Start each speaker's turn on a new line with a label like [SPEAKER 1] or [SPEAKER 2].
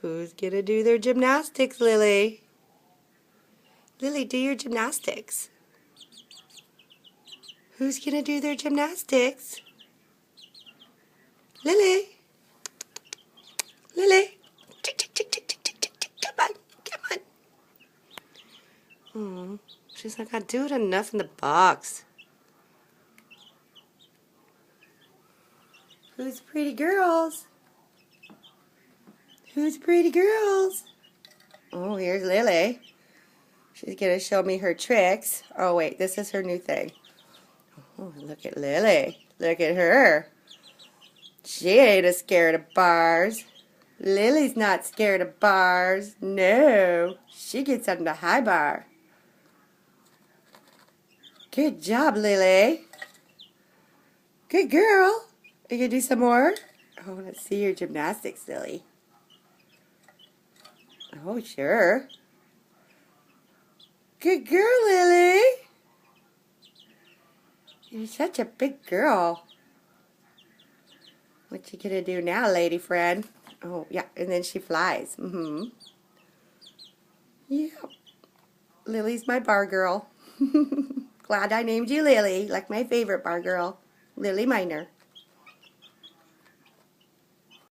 [SPEAKER 1] Who's gonna do their gymnastics, Lily? Lily, do your gymnastics. Who's gonna do their gymnastics? Lily? Lily? Tick, tick, tick, tick, tick, tick, tick, tick. Come on, come on. She's not gonna do it enough in the box. Who's pretty girls? Who's pretty girls? Oh, here's Lily. She's gonna show me her tricks. Oh wait, this is her new thing. Oh, look at Lily. Look at her. She ain't scared of bars. Lily's not scared of bars. No, she gets on the high bar. Good job, Lily. Good girl. Are you gonna do some more? Oh, let's see your gymnastics, Lily. Oh, sure. Good girl, Lily. You're such a big girl. What you gonna do now, lady friend? Oh, yeah, and then she flies. Yeah. Lily's my bar girl. Glad I named you Lily, like my favorite bar girl, Lily Minor.